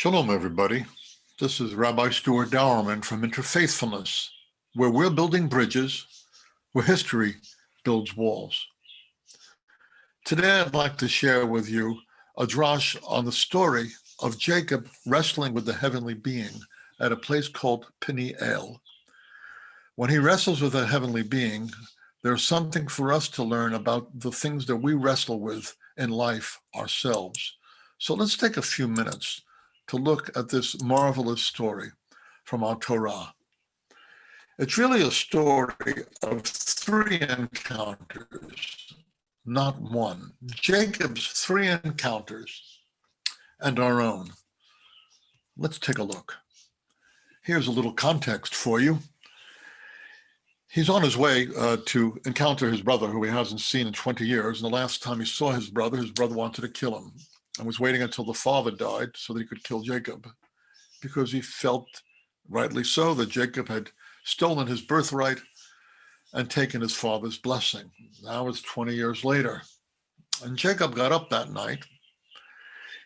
Shalom, everybody. This is Rabbi Stuart Dowerman from Interfaithfulness, where we're building bridges, where history builds walls. Today, I'd like to share with you a drash on the story of Jacob wrestling with the heavenly being at a place called Peniel. When he wrestles with a heavenly being, there's something for us to learn about the things that we wrestle with in life ourselves. So let's take a few minutes to look at this marvelous story from our Torah. It's really a story of three encounters, not one. Jacob's three encounters and our own. Let's take a look. Here's a little context for you. He's on his way to encounter his brother, who he hasn't seen in 20 years. And the last time he saw his brother wanted to kill him and was waiting until the father died so that he could kill Jacob, because he felt, rightly so, that Jacob had stolen his birthright and taken his father's blessing. Now it's 20 years later. And Jacob got up that night.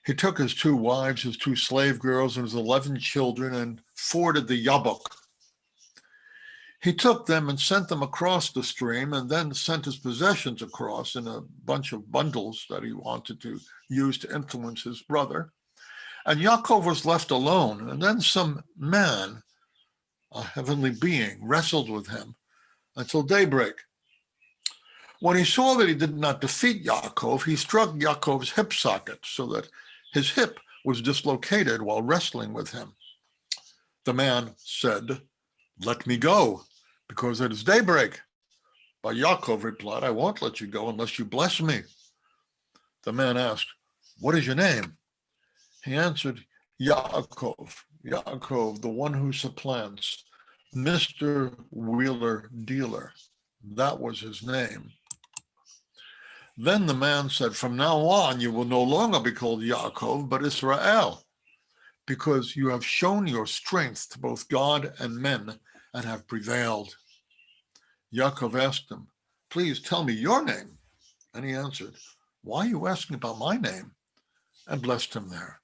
He took his two wives, his two slave girls, and his 11 children and forded the Yabok. He took them and sent them across the stream, and then sent his possessions across in a bunch of bundles that he wanted to use to influence his brother. And Yaakov was left alone. And then some man, a heavenly being, wrestled with him until daybreak. When he saw that he did not defeat Yaakov, he struck Yaakov's hip socket so that his hip was dislocated while wrestling with him. The man said, "Let me go, because it is daybreak." But Yaakov replied, "I won't let you go unless you bless me." The man asked, "What is your name?" He answered, "Yaakov, Yaakov, the one who supplants, Mr. Wheeler Dealer." That was his name. Then the man said, "From now on, you will no longer be called Yaakov, but Israel, because you have shown your strength to both God and men and have prevailed." Yaakov asked him, "Please tell me your name." And he answered, "Why are you asking about my name?" and blessed him there.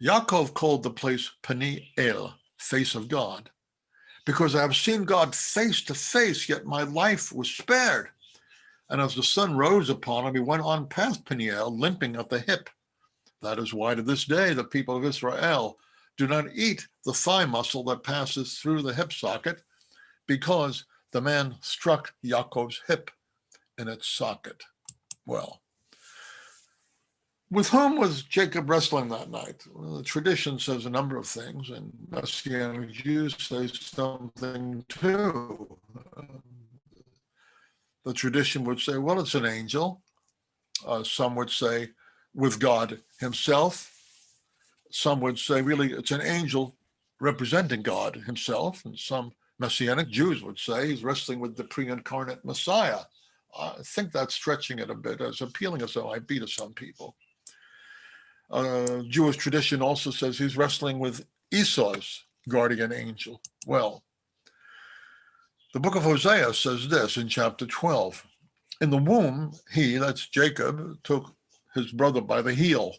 Yaakov called the place Peniel, face of God, because I have seen God face to face, yet my life was spared. And as the sun rose upon him, he went on past Peniel, limping at the hip. That is why to this day the people of Israel do not eat the thigh muscle that passes through the hip socket, because the man struck Yaakov's hip in its socket. Well, with whom was Jacob wrestling that night? Well, the tradition says a number of things, and Messianic Jews say something too. The tradition would say, well, it's an angel. Some would say with God himself. Some would say, really, it's an angel representing God himself. And some Messianic Jews would say he's wrestling with the pre-incarnate Messiah. I think that's stretching it a bit, as appealing as it might be to some people. Jewish tradition also says he's wrestling with Esau's guardian angel. Well, the book of Hosea says this in chapter 12. In the womb, he, that's Jacob, took his brother by the heel.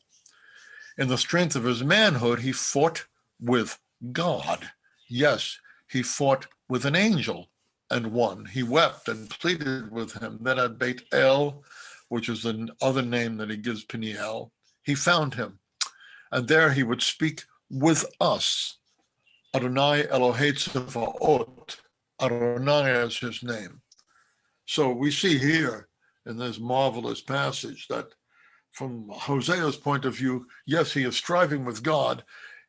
In the strength of his manhood, he fought with God. Yes, he fought with an angel and won. He wept and pleaded with him. Then at Beit El, which is another name that he gives Peniel, he found him. And there he would speak with us. Adonai Elohei Tzvaot. Adonai is his name. So we see here in this marvelous passage that from Hosea's point of view, yes, he is striving with God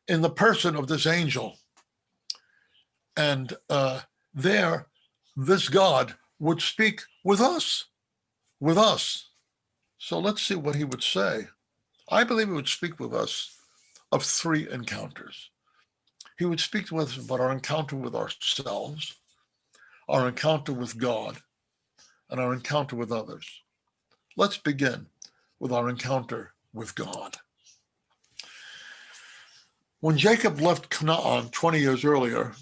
in the person of this angel. And there, this God would speak with us. So let's see what he would say. I believe he would speak with us of three encounters. He would speak to us about our encounter with ourselves, our encounter with God, and our encounter with others. Let's begin with our encounter with God. When Jacob left Canaan 20 years earlier,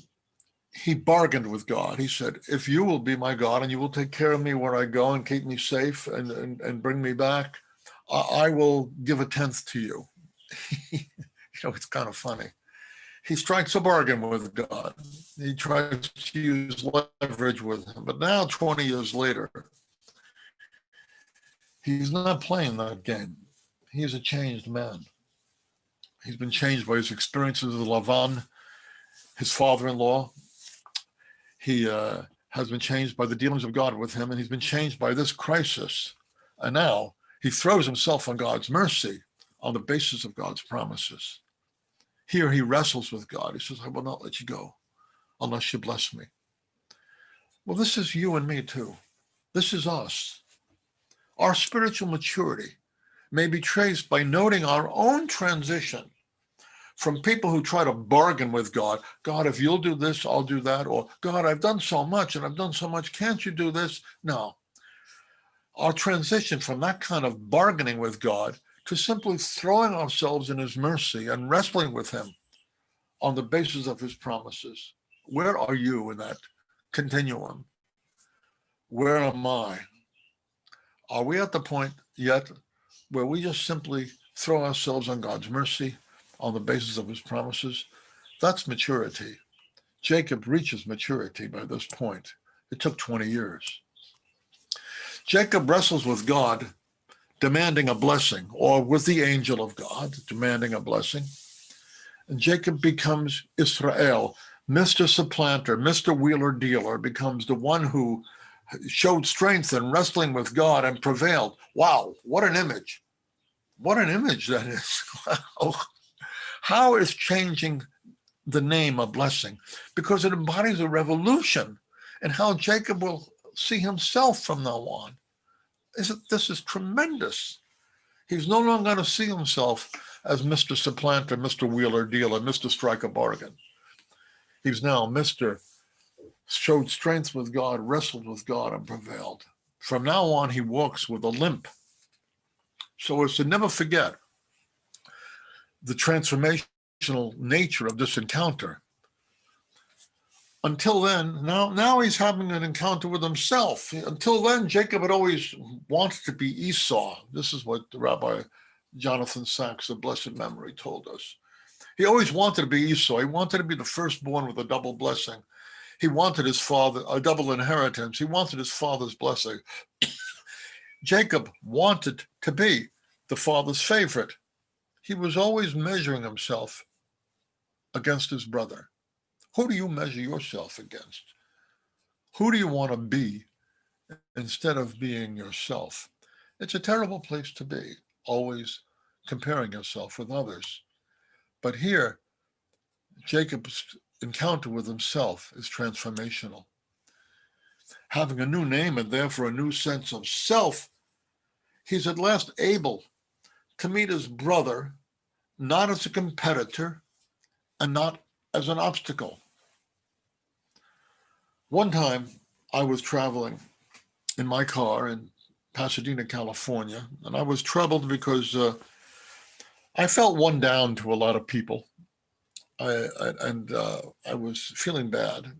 he bargained with God. He said, if you will be my God and you will take care of me where I go and keep me safe and bring me back, I will give a tenth to you. It's kind of funny. He strikes a bargain with God. He tries to use leverage with him. But now, 20 years later, he's not playing that game. He's a changed man. He's been changed by his experiences with Lavan, his father-in-law. He has been changed by the dealings of God with him, and he's been changed by this crisis. And now he throws himself on God's mercy on the basis of God's promises. Here he wrestles with God. He says, I will not let you go unless you bless me. Well, this is you and me too. This is us. Our spiritual maturity may be traced by noting our own transition from people who try to bargain with God. God, if you'll do this, I'll do that. Or God, I've done so much and I've done so much. Can't you do this? No. Our transition from that kind of bargaining with God to simply throwing ourselves in his mercy and wrestling with him on the basis of his promises. Where are you in that continuum? Where am I? Are we at the point yet where we just simply throw ourselves on God's mercy on the basis of his promises? That's maturity. Jacob reaches maturity by this point. It took 20 years. Jacob wrestles with God, demanding a blessing, or with the angel of God, demanding a blessing. And Jacob becomes Israel, Mr. Supplanter, Mr. Wheeler Dealer, becomes the one who showed strength in wrestling with God and prevailed. Wow, what an image. What an image that is. Wow. How is changing the name a blessing? Because it embodies a revolution in how Jacob will see himself from now on. This is tremendous. He's no longer going to see himself as Mr. Supplanter, Mr. Wheeler Dealer, Mr. Strike a Bargain. He's now Mr. Showed strength with God, wrestled with God, and prevailed. From now on, he walks with a limp. So as to never forget the transformational nature of this encounter. Until then, now he's having an encounter with himself. Until then, Jacob had always wanted to be Esau. This is what the Rabbi Jonathan Sachs of blessed memory told us. He always wanted to be Esau. He wanted to be the firstborn with a double blessing. He wanted his father, a double inheritance. He wanted his father's blessing. Jacob wanted to be the father's favorite. He was always measuring himself against his brother. Who do you measure yourself against? Who do you want to be instead of being yourself? It's a terrible place to be, always comparing yourself with others. But here, Jacob's encounter with himself is transformational. Having a new name and therefore a new sense of self, he's at last able to meet his brother, not as a competitor and not as an obstacle. One time I was traveling in my car in Pasadena, California, and I was troubled because I felt one down to a lot of people. I was feeling bad.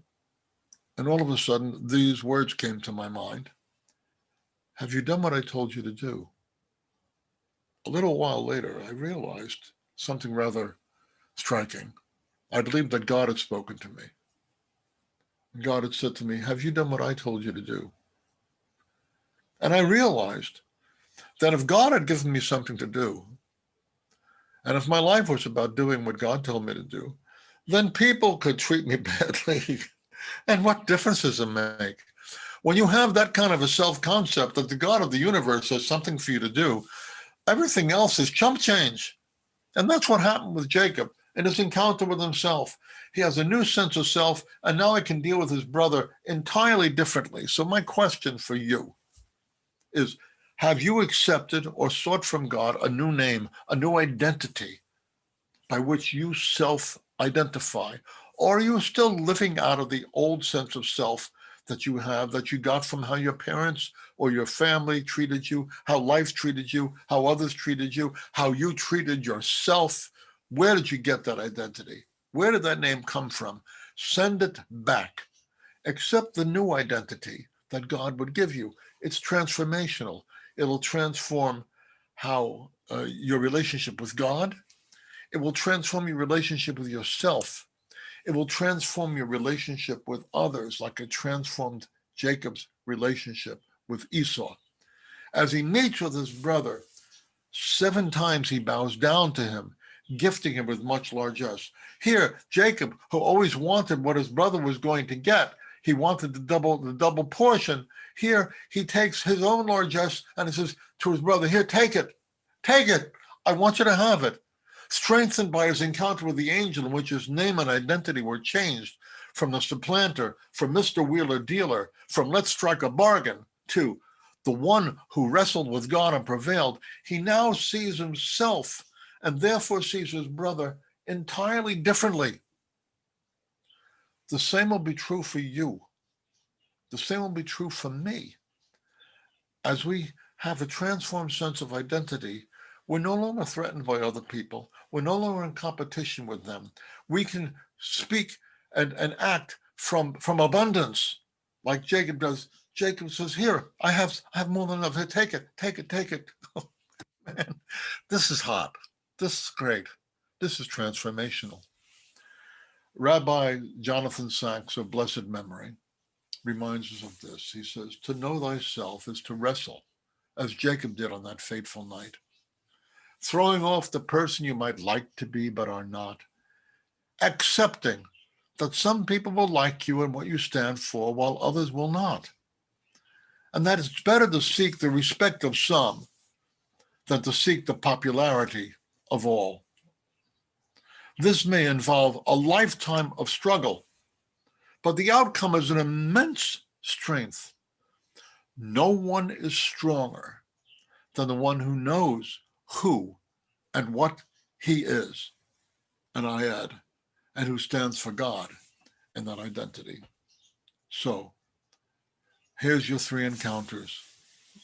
And all of a sudden, these words came to my mind. Have you done what I told you to do? A little while later, I realized something rather striking. I believed that God had spoken to me. God had said to me, have you done what I told you to do? And I realized that if God had given me something to do, and if my life was about doing what God told me to do, then people could treat me badly. And what difference does it make? When you have that kind of a self-concept that the God of the universe has something for you to do, everything else is chump change. And that's what happened with Jacob in his encounter with himself. He has a new sense of self, and now he can deal with his brother entirely differently. So my question for you is, have you accepted or sought from God a new name, a new identity by which you self-identify? Or are you still living out of the old sense of self that you have, that you got from how your parents or your family treated you, how life treated you, how others treated you, how you treated yourself? Where did you get that identity? Where did that name come from? Send it back. Accept the new identity that God would give you. It's transformational. It'll transform how your relationship with God. It will transform your relationship with yourself. It will transform your relationship with others, like it transformed Jacob's relationship with Esau. As he meets with his brother, 7 times he bows down to him, gifting him with much largesse. Here, Jacob, who always wanted what his brother was going to get, he wanted the double portion. Here, he takes his own largesse and he says to his brother, here, take it. Take it. I want you to have it. Strengthened by his encounter with the angel, in which his name and identity were changed from the supplanter, from Mr. Wheeler Dealer, from let's strike a bargain, to the one who wrestled with God and prevailed, he now sees himself and therefore sees his brother entirely differently. The same will be true for you. The same will be true for me. As we have a transformed sense of identity, we're no longer threatened by other people. We're no longer in competition with them. We can speak and act from abundance, like Jacob does. Jacob says, here, I have more than enough. Here, take it, take it, take it. Oh, man, this is hot. This is great. This is transformational. Rabbi Jonathan Sachs of blessed memory reminds us of this. He says, to know thyself is to wrestle, as Jacob did on that fateful night, throwing off the person you might like to be but are not, accepting that some people will like you and what you stand for while others will not, and that it's better to seek the respect of some than to seek the popularity of all. This may involve a lifetime of struggle, but the outcome is an immense strength. No one is stronger than the one who knows who and what he is, and I add, and who stands for God in that identity. So here's your 3 encounters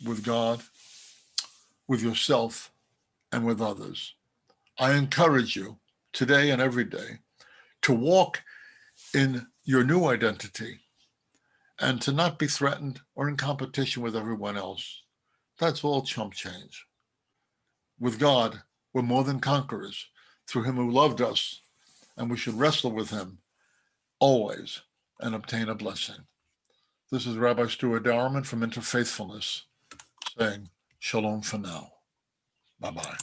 with God, with yourself, and with others. I encourage you today and every day to walk in your new identity and to not be threatened or in competition with everyone else. That's all chump change. With God, we're more than conquerors through him who loved us, and we should wrestle with him always and obtain a blessing. This is Rabbi Stuart Dowerman from Interfaithfulness saying shalom for now. Bye-bye.